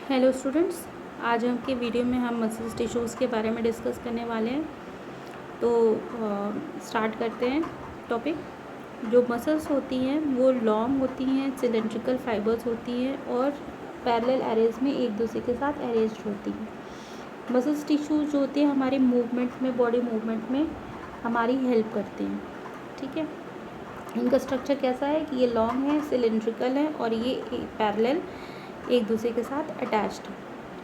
Hello students, आज हम के वीडियो में हम मसल्स टिश्यूज़ के बारे में डिस्कस करने वाले हैं। तो स्टार्ट करते हैं टॉपिक। जो मसल्स होती हैं वो लॉन्ग होती हैं, सिलेंड्रिकल फाइबर्स होती हैं और पैरेलल एरेज में एक दूसरे के साथ अरेंज्ड होती हैं। मसल्स टिश्यूज़ जो होती हैं हमारे मूवमेंट में, बॉडी मूवमेंट में हमारी हेल्प करते हैं। ठीक है, इनका स्ट्रक्चर कैसा है कि ये लॉन्ग है, सिलेंड्रिकल है और ये पैरेलल एक दूसरे के साथ अटैच्ड है।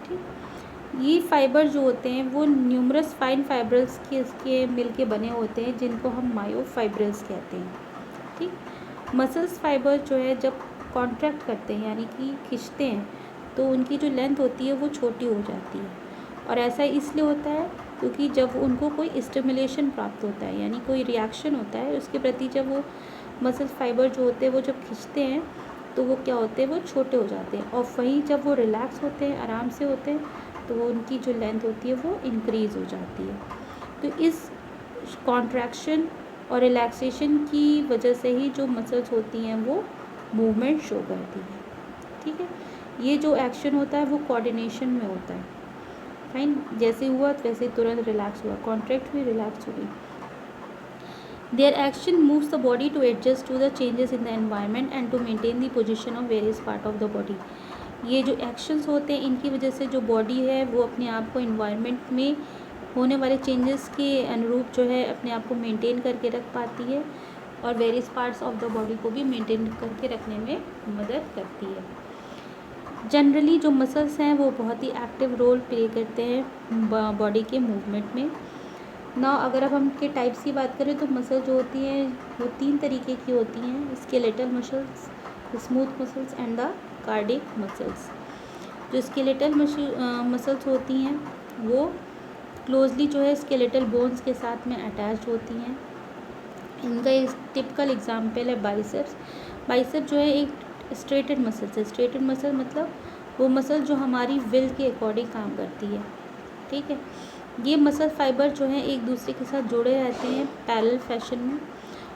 ठीक, ये फाइबर जो होते हैं वो न्यूमरस फाइन फाइब्रल्स के मिल के बने होते हैं, जिनको हम मायोफाइब्रल्स कहते हैं। ठीक, मसल्स फाइबर जो है जब कॉन्ट्रैक्ट करते हैं यानी कि खींचते हैं तो उनकी जो लेंथ होती है वो छोटी हो जाती है। और ऐसा इसलिए होता है क्योंकि जब उनको कोई स्टिमुलेशन प्राप्त होता है यानी कोई रिएक्शन होता है उसके प्रति, जब वो मसल फाइबर जो होते हैं वो जब खींचते हैं तो वो क्या होते हैं, वो छोटे हो जाते हैं। और वहीं जब वो रिलैक्स होते हैं, आराम से होते हैं, तो वो उनकी जो लेंथ होती है वो इंक्रीज़ हो जाती है। तो इस कॉन्ट्रैक्शन और रिलैक्सेशन की वजह से ही जो मसल्स होती हैं वो मूवमेंट शो करती हैं। ठीक है, ये जो एक्शन होता है वो कोऑर्डिनेशन में होता है। फाइन, जैसे हुआ वैसे तुरंत रिलैक्स हुआ, कॉन्ट्रैक्ट हुई, रिलैक्स हुई। Their action moves the body to adjust to the changes in the environment and to maintain the position of various part of the body. ये जो एक्शंस होते हैं इनकी वजह से जो बॉडी है वो अपने आप को इन्वायरमेंट में होने वाले चेंजेस के अनुरूप जो है अपने आप को मेंटेन करके रख पाती है और various parts of the body को भी मेंटेन करके रखने में मदद करती है। जनरली जो मसल्स हैं वो बहुत ही एक्टिव रोल प्ले करते हैं बॉडी के मूवमेंट में ना। अगर अब हम के टाइप्स की बात करें तो मसल जो होती हैं वो 3 तरीके की होती हैं: skeletal muscles, smooth muscles and the cardiac muscles. जो स्केलेटल मसल्स होती हैं वो क्लोजली जो है स्केलेटल बोन्स के साथ में अटैच्ड होती हैं। इनका एक टिपिकल एग्जांपल है बाइसेप्स। बाइसेप जो है एक स्ट्रेटेड मसल है। स्ट्रेटेड मसल मतलब वो मसल जो हमारी विल के अकॉर्डिंग काम करती है। ठीक है, ये मसल फाइबर जो हैं एक दूसरे के साथ जुड़े रहते हैं पैरेलल फैशन में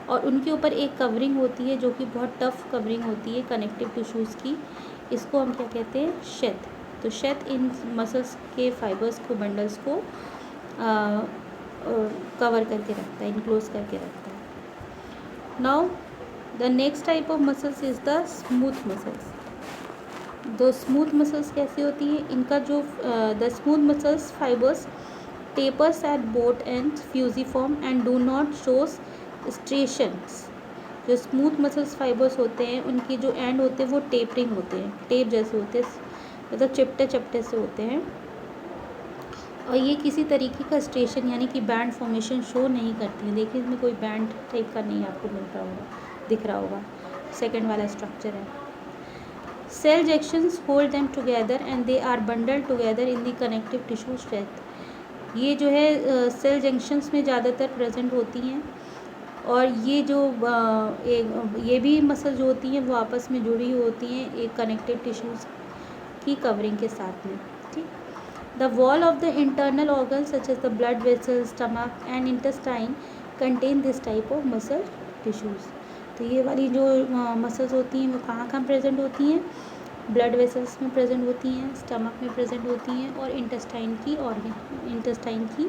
और उनके ऊपर एक कवरिंग होती है जो कि बहुत टफ कवरिंग होती है कनेक्टिव टिश्यूज़ की। इसको हम क्या कहते हैं, शेथ। तो शेथ इन मसल्स के फाइबर्स को, बंडल्स को कवर करके रखता है, इनक्लोज करके रखता है। Now the next type of muscles is the smooth muscles. दो स्मूथ मसल्स कैसी होती हैं, इनका जो the smooth muscles fibres tapers at both ends, fusiform and do not shows striations। जो स्मूथ मसल्स फाइबर्स होते हैं उनकी जो एंड होते हैं वो टेपरिंग होते हैं, टेप जैसे होते हैं, मतलब चिपटे चिपटे से होते हैं और ये किसी तरीके का स्ट्रेशन यानी कि बैंड फॉर्मेशन शो नहीं करती है। देखिए इसमें कोई बैंड टाइप का नहीं आपको मिल रहा होगा, दिख रहा होगा, सेकेंड वाला स्ट्रक्चर है। Cell junctions hold them together and they are bundled together in the connective tissue strength. ये जो है सेल जंक्शंस में ज़्यादातर प्रेजेंट होती हैं और ये जो ये भी मसल जो होती हैं वो आपस में जुड़ी होती हैं एक कनेक्टिव टिश्यूज़ की कवरिंग के साथ में। ठीक, the wall of the internal organ such as the blood vessel, stomach and intestine contain this type of muscle tissues. तो ये वाली जो मसल्स होती हैं वो कहाँ प्रेजेंट होती हैं, ब्लड वेसल्स में प्रेजेंट होती हैं, स्टमक में प्रेजेंट होती हैं और इंटेस्टाइन की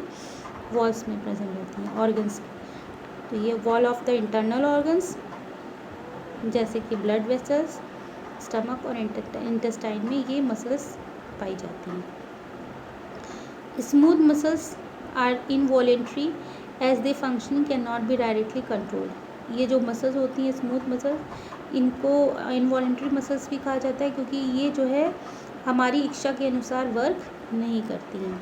वॉल्स में प्रेजेंट होती हैं, ऑर्गन्स। तो ये wall of the internal organs जैसे कि ब्लड वेसल्स, स्टमक और इंटेस्टाइन में ये मसल्स पाई जाती हैं। Smooth muscles are involuntary as they functioning cannot be directly controlled. ये जो मसल्स होती हैं स्मूथ मसल्स, इनको इनवॉलेंट्री मसल्स भी कहा जाता है क्योंकि ये जो है हमारी इच्छा के अनुसार वर्क नहीं करती हैं,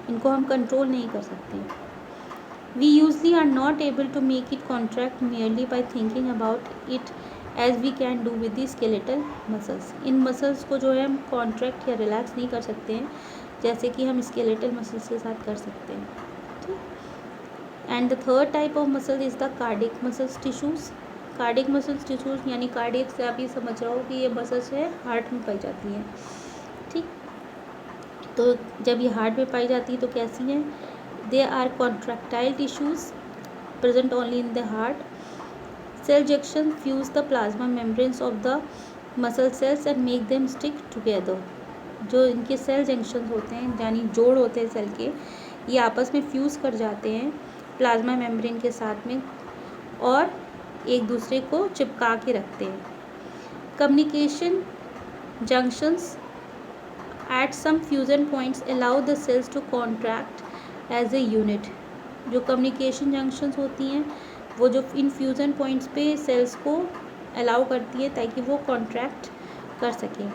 इनको हम कंट्रोल नहीं कर सकते। We usually are not able to make it contract merely by thinking about it as we can do with the skeletal muscles. इन मसल्स को जो है हम कॉन्ट्रैक्ट या रिलैक्स नहीं कर सकते हैं जैसे कि हम स्केलेटल मसल्स के साथ कर सकते हैं। ठीक, and the third type of muscle is the cardiac muscles tissues. Cardiac muscles tissues यानी कार्डिक से आप ये समझ रहे हो कि ये मसल्स है हार्ट में पाई जाती हैं। ठीक, तो जब ये हार्ट में पाई जाती है तो कैसी हैं, they are contractile tissues present only in the heart. Cell junction fuse the plasma membranes of the muscle cells and make them stick together. जो इनके सेल जंक्शंस होते हैं, यानी जोड़ होते हैं सेल के, ये आपस में फ्यूज़ कर जाते हैं प्लाज्मा मेम्ब्रेन के साथ में और एक दूसरे को चिपका के रखते हैं। Communication junctions at some fusion points allow the cells to contract as a unit. जो कम्युनिकेशन जंक्शंस होती हैं वो जो इन फ्यूज़न पॉइंट्स पे सेल्स को अलाउ करती है ताकि वो कॉन्ट्रैक्ट कर सकें।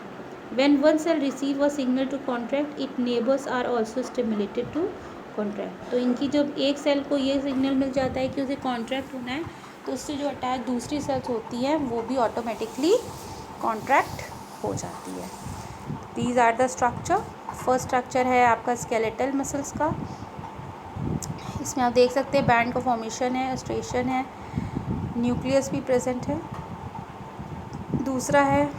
When one cell receive a signal to contract, its neighbors are also stimulated to contract। तो इनकी जब एक सेल को ये सिग्नल मिल जाता है कि उसे कॉन्ट्रैक्ट होना है, तो उससे जो अटैच दूसरी सेल्स होती हैं वो भी ऑटोमेटिकली कॉन्ट्रैक्ट हो जाती है। These are the structure. First structure है आपका स्केलेटल मसल्स का। इसमें आप देख सकते हैं बैंड का फॉर्मेशन है, स्ट्रेशन है, न्यूक्लियस भी प्रेजेंट है। दूसरा है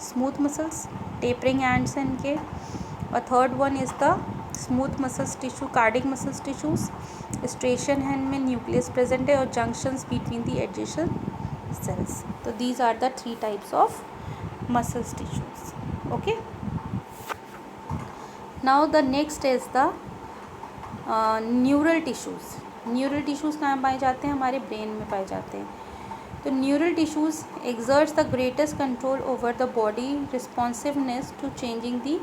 स्मूथ मसल्स, टेपरिंग एंड्स हैं इनके। और third one is the smooth muscles tissue, cardiac muscles tissues. Striation है इनमें, न्यूक्लियस प्रेजेंट है और junctions between the adjacent cells. तो these are the 3 types of muscles tissues. Okay, now the next is the neural tissues. Neural tissues कहाँ पाए जाते हैं? हमारे ब्रेन में पाए जाते हैं। तो neural tissues exerts the greatest control over the body responsiveness to changing the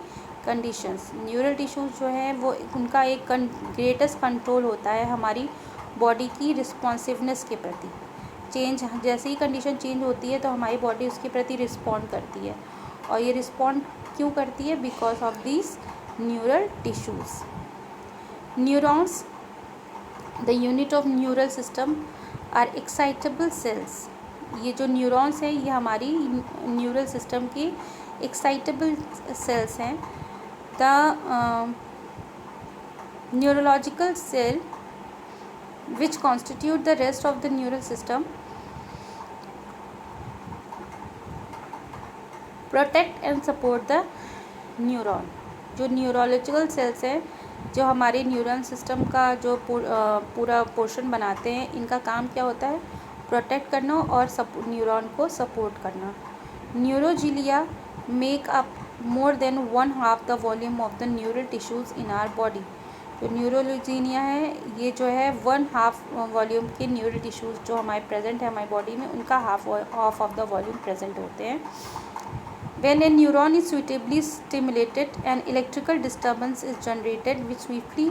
conditions। Neural tissues जो है वो उनका एक ग्रेटेस्ट कंट्रोल होता है हमारी बॉडी की रिस्पॉन्सिवनेस के प्रति। चेंज, जैसे ही कंडीशन चेंज होती है तो हमारी बॉडी उसके प्रति रिस्पॉन्ड करती है। और ये रिस्पॉन्ड क्यों करती है? Because of this neural tissues. Neurons, the unit of neural system, are excitable cells. ये जो न्यूरॉन्स हैं ये हमारी न्यूरल सिस्टम की एक्साइटेबल सेल्स हैं। The neurological cell which constitute the rest of the neural system protect and support the neuron. जो neurological cells हैं जो हमारे न्यूरल सिस्टम का जो पूरा पोर्शन बनाते हैं, इनका काम क्या होता है? प्रोटेक्ट करना और न्यूरॉन को सपोर्ट करना। Neuroglia make up more than 1/2 the volume of the neural tissues in our body. जो न्यूरोजिनिया है ये जो है 1/2 वॉल्यूम के न्यूरल टिश्यूज़ जो हमारे प्रेजेंट है हमारी बॉडी में, उनका half of the volume present होते हैं। When a neuron is suitably stimulated, an electrical disturbance is generated which swiftly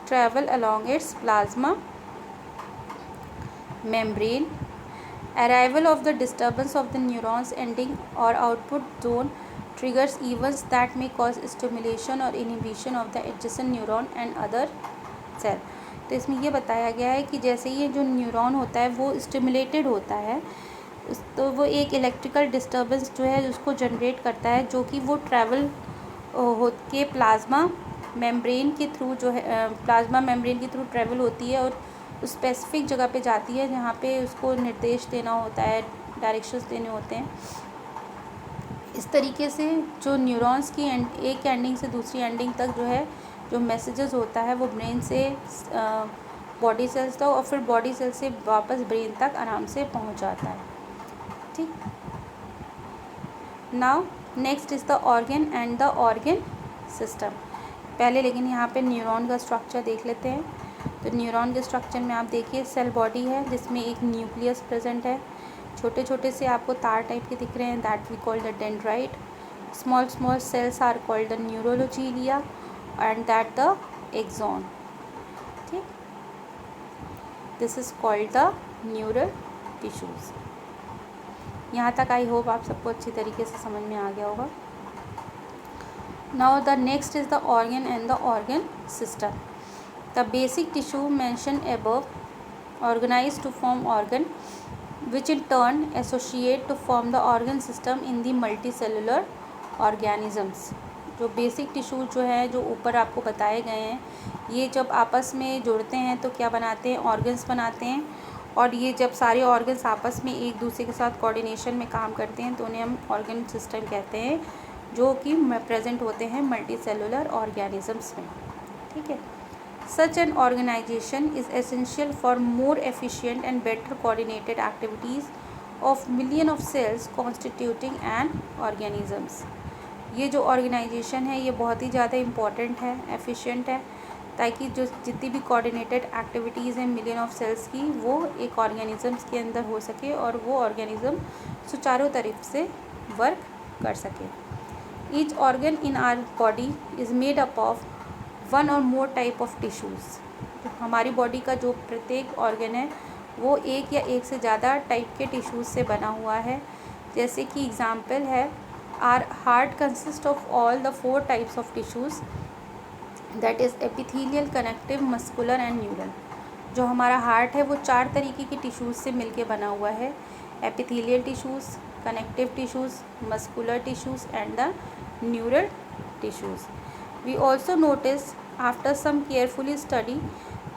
travel along its plasma membrane. Arrival of the disturbance of the neuron's ending or output zone triggers events that may cause stimulation or inhibition of the adjacent neuron and other cell। तो इसमें ये बताया गया है कि जैसे ये जो न्यूरॉन होता है वो स्टिमुलेटेड होता है तो वो एक इलेक्ट्रिकल डिस्टर्बेंस जो है उसको जनरेट करता है, जो कि वो ट्रैवल हो के प्लाज्मा मेम्ब्रेन के थ्रू जो है प्लाज्मा मेम्ब्रेन के थ्रू ट्रैवल होती है और उस स्पेसिफिक जगह पे जाती है जहाँ पे उसको निर्देश देना होता है, डायरेक्शंस देने होते हैं। इस तरीके से जो न्यूरॉन्स की एक एंडिंग से दूसरी एंडिंग तक जो है जो मैसेजेस होता है वो ब्रेन से बॉडी सेल्स तक और फिर बॉडी सेल से वापस ब्रेन तक आराम से पहुँच जाता है। ठीक, now next is the organ and the organ system. पहले लेकिन यहाँ पे न्यूरॉन का स्ट्रक्चर देख लेते हैं। तो न्यूरॉन के स्ट्रक्चर में आप देखिए सेल बॉडी है जिसमें एक न्यूक्लियस प्रेजेंट है, छोटे छोटे से आपको तार टाइप के दिख रहे हैं, that we call the dendrite. Small small cells are called the neuroglia and that the axon. ठीक, this is called the neural tissues. यहाँ तक आई होप आप सबको अच्छी तरीके से समझ में आ गया होगा। Now the next is the organ and the organ system. The basic tissue mention above organise to form organ which in turn associate to form the organ system in the multicellular organisms. जो basic tissue जो है जो ऊपर आपको बताए गए हैं ये जब आपस में जुड़ते हैं तो क्या बनाते हैं? ऑर्गन्स बनाते हैं। और ये जब सारे ऑर्गन्स आपस में एक दूसरे के साथ कोऑर्डिनेशन में काम करते हैं तो उन्हें हम ऑर्गन सिस्टम कहते हैं, जो कि प्रेजेंट होते हैं मल्टी सेलुलर ऑर्गेनिजम्स में। ठीक है, such an organisation is essential for more efficient and better coordinated activities of million of cells constituting an organisms. ये जो ऑर्गेनाइजेशन है ये बहुत ही ज़्यादा इम्पॉर्टेंट है, एफिशिएंट है, ताकि जो जितनी भी कोऑर्डिनेटेड एक्टिविटीज़ हैं मिलियन ऑफ सेल्स की वो एक ऑर्गेनिज़म्स के अंदर हो सके और वो ऑर्गेनिज़म सुचारू तरीके से वर्क कर सके। Each organ in our body is made up of one or more type of tissues. हमारी बॉडी का जो प्रत्येक ऑर्गन है वो एक या एक से ज़्यादा टाइप के टिश्यूज़ से बना हुआ है। जैसे कि एग्ज़ाम्पल है, our heart consist of all the 4 types of tissues, that is epithelial, connective, muscular and neural. जो हमारा हार्ट है वो 4 तरीके के टिश्यूज़ से मिलके बना हुआ है, epithelial tissues, connective tissues, muscular tissues and the neural tissues. We also notice after some carefully study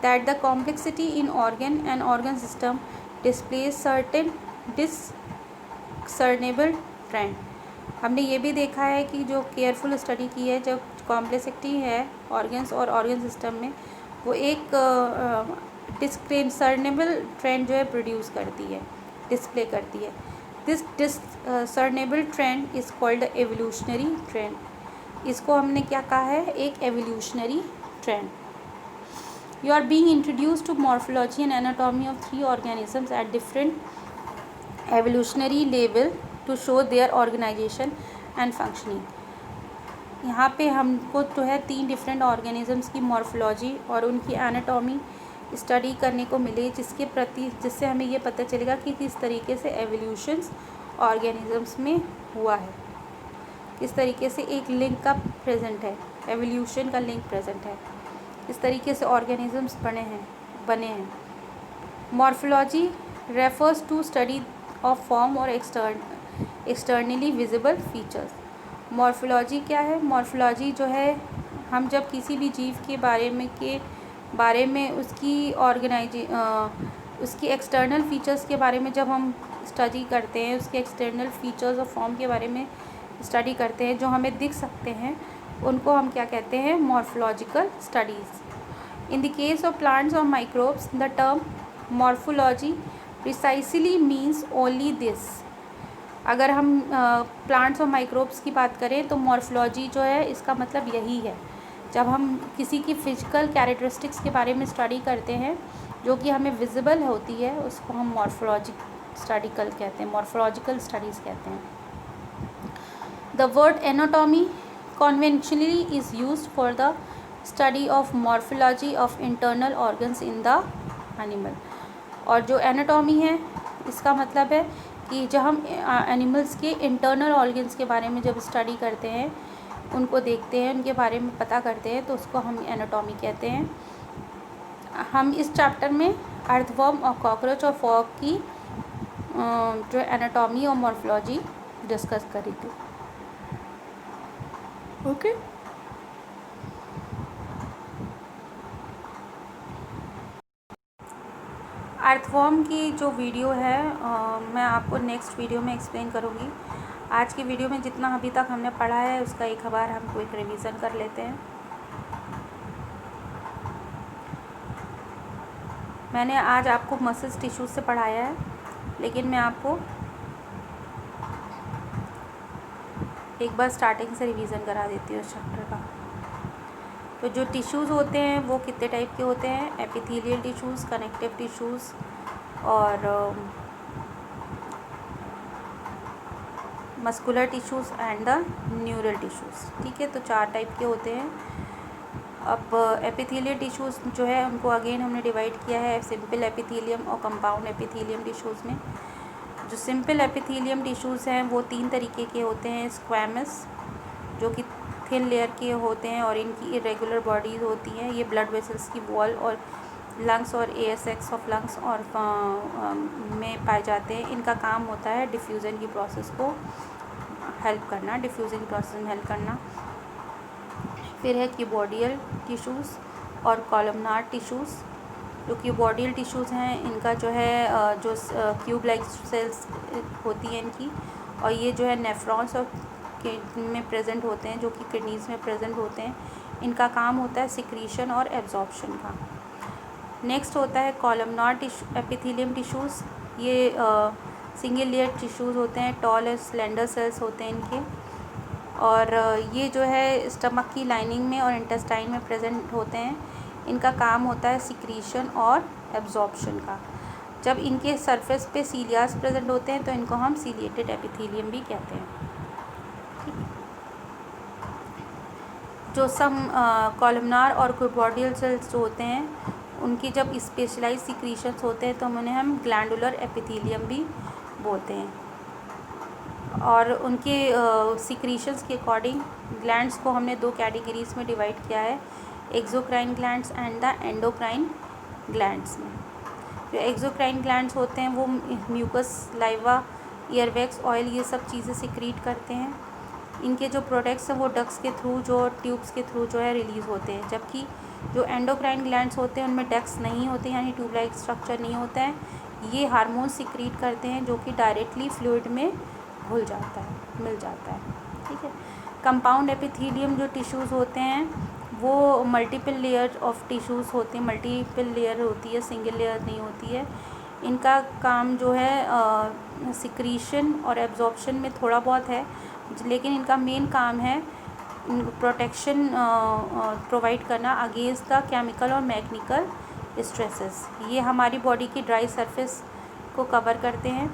that the complexity in organ and organ system displays certain discernible trend। हमने ये भी देखा है कि जो केयरफुल स्टडी की है, जब कॉम्प्लेक्सिटी है ऑर्गन्स और ऑर्गन सिस्टम में, वो एक डिस्कर्नेबल ट्रेंड जो है प्रोड्यूस करती है, डिस्प्ले करती है। This discernible trend is called evolutionary trend. इसको हमने क्या कहा है, एक evolutionary trend. You are being introduce to morphology and anatomy of 3 organisms at different evolutionary level to show their organisation and functioning. यहाँ पे हमको जो है 3 डिफरेंट ऑर्गेनिजम्स की मॉर्फोलॉजी और उनकी एनाटॉमी स्टडी करने को मिले, जिससे हमें ये पता चलेगा कि किस तरीके से एवोल्यूशंस ऑर्गेनिजम्स में हुआ है, किस तरीके से एक लिंक का प्रेजेंट है, एवोल्यूशन का लिंक प्रेजेंट है, इस तरीके से ऑर्गेनिजम्स बने हैं। Morphology refers to study of form or externally visible features. Morphology क्या है? मॉर्फोलॉजी जो है, हम जब किसी भी जीव के बारे में उसकी एक्सटर्नल फीचर्स के बारे में जब हम स्टडी करते हैं, उसके एक्सटर्नल फीचर्स और फॉर्म के बारे में स्टडी करते हैं, जो हमें दिख सकते हैं, उनको हम क्या कहते हैं? Morphological studies. In the case of plants और microbes the term morphology precisely means only this. अगर हम प्लांट्स और माइक्रोब्स की बात करें तो मॉर्फोलॉजी जो है इसका मतलब यही है। जब हम किसी की फिजिकल कैरेक्टरिस्टिक्स के बारे में स्टडी करते हैं जो कि हमें विजिबल होती है, उसको हम मॉर्फोलॉजिकल स्टडीज़ कहते हैं। The word anatomy conventionally is used for the study of morphology of internal organs in the animal। और जो एनाटॉमी है इसका मतलब है कि जब हम एनिमल्स के इंटरनल ऑर्गन्स के बारे में जब स्टडी करते हैं, उनको देखते हैं, उनके बारे में पता करते हैं, तो उसको हम एनाटॉमी कहते हैं। हम इस चैप्टर में अर्थवर्म और कॉकरोच और फॉग की जो एनाटॉमी और मॉर्फोलॉजी डिस्कस करेंगे। ओके। अर्थवर्म की जो वीडियो है मैं आपको नेक्स्ट वीडियो में एक्सप्लेन करूँगी। आज की वीडियो में जितना अभी तक हमने पढ़ा है उसका एक बार हम क्विक रिवीजन कर लेते हैं। मैंने आज आपको मसल्स टिश्यूज से पढ़ाया है, लेकिन मैं आपको एक बार स्टार्टिंग से रिवीजन करा देती हूँ इस चैप्टर का। तो जो टिश्यूज़ होते हैं वो कितने टाइप के होते हैं? एपिथेलियल टिश्यूज़, कनेक्टिव टिश्यूज़ और muscular tissues and the neural tissues. ठीक है, तो 4 टाइप के होते हैं। अब एपिथेलियल टिश्यूज़ जो है उनको अगेन हमने डिवाइड किया है सिंपल एपिथेलियम और कंपाउंड एपिथेलियम टिश्यूज़ में। जो सिंपल एपिथेलियम टिश्यूज़ हैं वो 3 तरीके के होते हैं। स्क्वैमस जो कि थिन लेयर के होते हैं और इनकी इरेगुलर बॉडीज़ होती हैं। ये ब्लड वेसल्स की वॉल और लंग्स और एएसएक्स ऑफ लंग्स और में पाए जाते हैं। इनका काम होता है डिफ्यूज़न की प्रोसेस को हेल्प करना, डिफ्यूज़न की प्रोसेस में हेल्प करना। फिर है क्यूबॉडियल टिश्यूज़ और कॉलमनार टिश्यूज़। जो क्यूबॉडियल टिश्यूज़ हैं इनका जो है जो क्यूब लाइक सेल्स होती हैं इनकी, और ये जो है नेफ्रॉन्स और में प्रेजेंट होते हैं, जो कि किडनीज़ में प्रेजेंट होते हैं। इनका काम होता है सिक्रीशन और एब्जॉर्प्शन का। नेक्स्ट होता है कॉलमनार एपिथेलियम टिश्यूज़। ये सिंगल लेयर टिश्यूज़ होते हैं, टॉल और स्लेंडर सेल्स होते हैं इनके। और ये जो है स्टमक की लाइनिंग में और इंटेस्टाइन में प्रेजेंट होते हैं। इनका काम होता है सिक्रीशन और एब्जॉर्प्शन का। जब इनके सरफेस पे सीलियास प्रेजेंट होते हैं तो इनको हम सीलिएटेड एपिथेलियम भी कहते हैं। ठीक है। जो सम कॉलमनार और क्यूबॉइडल सेल्स जो होते हैं उनकी जब स्पेशलाइज सिक्रीशंस होते हैं तो उन्हें हम ग्लैंडुलर एपिथेलियम भी बोलते हैं। और उनके सिक्रीशंस के अकॉर्डिंग ग्लैंड्स को हमने 2 कैटेगरीज में डिवाइड किया है, exocrine glands and the endocrine glands में। जो एक्सोक्राइन ग्लैंड्स होते हैं वो म्यूकस, लाइवा, ईयरवैक्स ऑयल ये सब चीज़ें सिक्रीट करते हैं। इनके जो प्रोडक्ट्स हैं वो डक्ट्स के थ्रू, जो ट्यूब्स के थ्रू जो है रिलीज़ होते हैं। जबकि जो एंडोक्राइन ग्लैंड्स होते हैं उनमें डक्ट्स नहीं होते, यानी ट्यूब लाइक स्ट्रक्चर नहीं होता है। ये हार्मोन सिक्रीट करते हैं जो कि डायरेक्टली फ्लूइड में मिल जाता है। ठीक है। कंपाउंड एपिथेलियम जो टिश्यूज़ होते हैं वो मल्टीपल लेयर ऑफ टिश्यूज़ होते हैं, मल्टीपल लेयर होती है, सिंगल लेयर नहीं होती है। इनका काम जो है सिक्रीशन और एब्जॉर्प्शन में थोड़ा बहुत है, लेकिन इनका मेन काम है प्रोटेक्शन प्रोवाइड करना अगेंस्ट द केमिकल और मैकेनिकल स्ट्रेसेस। ये हमारी बॉडी की ड्राई सरफेस को कवर करते हैं,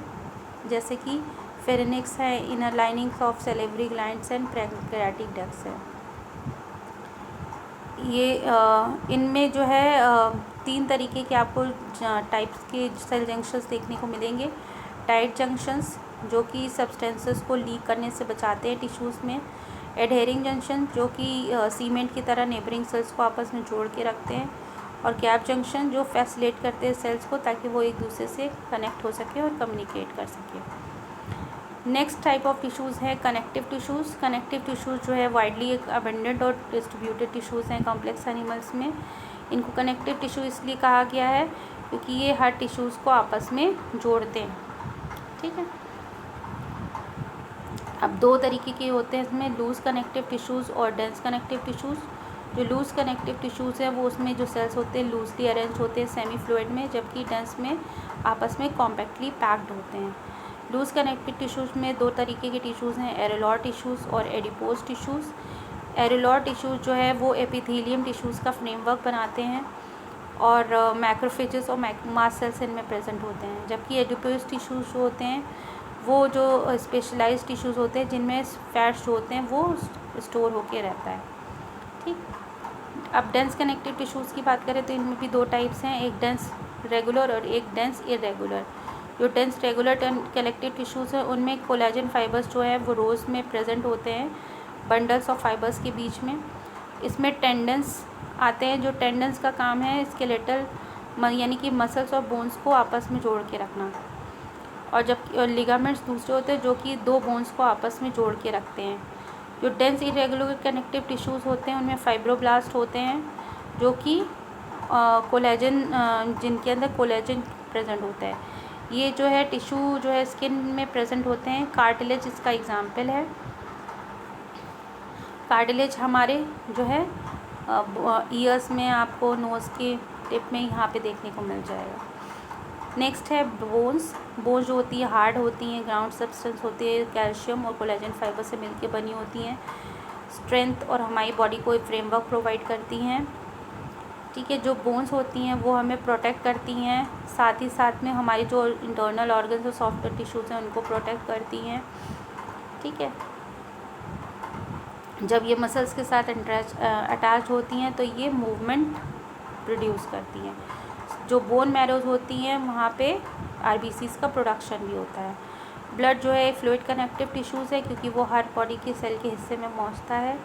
जैसे कि फेरिनिक्स है, inner linings of salivary glands and pancreatic ducts है। ये इनमें जो है 3 तरीके के आपको टाइप्स के सेल जंक्शंस देखने को मिलेंगे। टाइट जंक्शंस जो कि सब्सटेंसेस को लीक करने से बचाते हैं टिश्यूज़ में। एडहेरिंग जंक्शन जो कि सीमेंट की तरह नेबरिंग सेल्स को आपस में जोड़ के रखते हैं। और गैप जंक्शन जो फैसिलिटेट करते हैं सेल्स को ताकि वो एक दूसरे से कनेक्ट हो सके और कम्युनिकेट कर सके। नेक्स्ट टाइप ऑफ टिश्यूज़ है कनेक्टिव टिश्यूज़। कनेक्टिव टिश्यूज़ जो है वाइडली अबेंडेंट और डिस्ट्रीब्यूटेड टिश्यूज़ हैं कॉम्प्लेक्स एनिमल्स में। इनको कनेक्टिव टिश्यू इसलिए कहा गया है क्योंकि ये हर टिश्यूज़ को आपस में जोड़ते हैं। ठीक है। अब 2 तरीके के होते हैं इसमें, लूज़ कनेक्टिव टिश्यूज़ और डेंस कनेक्टिव टिश्यूज़। जो लूज़ कनेक्टिव टिश्यूज़ है वो उसमें जो सेल्स होते हैं लूजली अरेंज होते हैं सेमी फ्लूइड में, जबकि डेंस में आपस में कॉम्पैक्टली पैक्ड होते हैं। लूज़ कनेक्टिव टिश्यूज़ में 2 तरीके के टिश्यूज़ हैं, एरेलॉर टिश्यूज़ और एडिपोज टिश्यूज़। एरेलॉर टिश्यूज़ जो है वो एपिथेलियम टिश्यूज़ का फ्रेमवर्क बनाते हैं और मैक्रोफेजेस और मास्ट सेल्स इनमें प्रेजेंट होते हैं। जबकि एडिपोज टिश्यूज़ जो होते हैं वो जो स्पेशलाइज्ड टिश्यूज़ होते हैं जिनमें फैट्स जो होते हैं वो स्टोर होके रहता है। ठीक। अब डेंस कनेक्टिव टिश्यूज़ की बात करें तो इनमें भी 2 टाइप्स हैं, एक डेंस रेगुलर और एक डेंस इरेगुलर। जो डेंस रेगुलर कनेक्टिव टिश्यूज़ है उनमें कोलेजन फाइबर्स जो है वो रोज़ में प्रेजेंट होते हैं बंडल्स ऑफ फाइबर्स के बीच में। इसमें टेंडन्स आते हैं, जो टेंडन्स का काम है स्केलेटल यानी कि मसल्स और बोन्स को आपस में जोड़ के रखना। और जब लिगामेंट्स दूसरे होते हैं जो कि 2 बोन्स को आपस में जोड़ के रखते हैं। जो डेंस इरेगुलर कनेक्टिव टिश्यूज़ होते हैं उनमें फाइब्रोब्लास्ट होते हैं जो कि कोलेजन जिनके अंदर कोलेजन प्रेजेंट होता है। ये जो है टिश्यू जो है स्किन में प्रेजेंट होते हैं। कार्टिलेज इसका एग्जाम्पल है। कार्टिलेज हमारे जो है ईयर्स में आपको नोज़ के टिप में यहाँ पे देखने को मिल जाएगा। नेक्स्ट है बोन्स। बोन्स जो होती है हार्ड होती हैं, ग्राउंड सब्सटेंस होती है, कैल्शियम और कोलेजन फाइबर से मिलकर बनी होती हैं। स्ट्रेंथ और हमारी बॉडी को एक फ्रेमवर्क प्रोवाइड करती हैं। ठीक है। जो बोन्स होती हैं वो हमें प्रोटेक्ट करती हैं, साथ ही साथ में हमारी जो इंटरनल ऑर्गन्स और सॉफ्टवेयर टिश्यूज़ हैं उनको प्रोटेक्ट करती हैं। ठीक है। जब ये मसल्स के साथ अटैच होती हैं तो ये मूवमेंट प्रोड्यूस करती हैं। जो बोन मैरोज होती हैं वहाँ पे आरबीसीज का प्रोडक्शन भी होता है। ब्लड जो है फ्लूइड कनेक्टिव टिश्यूज़ है क्योंकि वो हर बॉडी के सेल के हिस्से में पहुँचता है।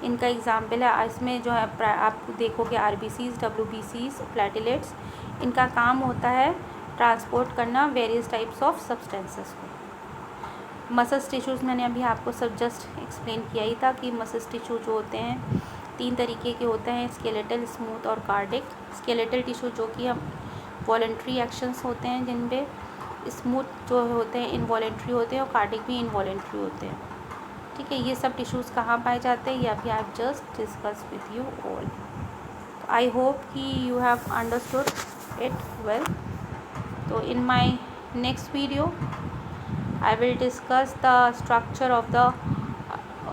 इनका एग्जाम्पल है इसमें जो है आप देखोगे आरबीसीज, डब्ल्यूबीसीज, प्लेटलेट्स। इनका काम होता है ट्रांसपोर्ट करना वेरियस टाइप्स ऑफ सब्सटेंसेस को। मसल्स टिश्यूज़ मैंने अभी आपको सब जस्ट एक्सप्लेन किया ही था कि मसल्स टिश्यू जो होते हैं 3 तरीके के होते हैं, स्केलेटल, स्मूथ और कार्डिक। स्केलेटल टिश्यू जो कि हम वॉलेंट्री एक्शंस होते हैं जिन पे, स्मूथ जो होते हैं इनवॉलेंट्री होते हैं और कार्डिक भी इनवॉलेंट्री होते हैं। ठीक है। ये सब टिश्यूज़ कहाँ पाए जाते हैं ये अभी आप just discuss with you all. I hope कि you have understood it well. तो in my next video I will discuss the structure of the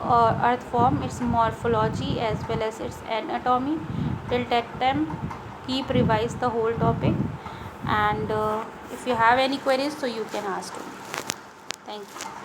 earth form, its morphology as well as its anatomy. Till that time, keep revise the whole topic, and if you have any queries, so you can ask me. Thank you.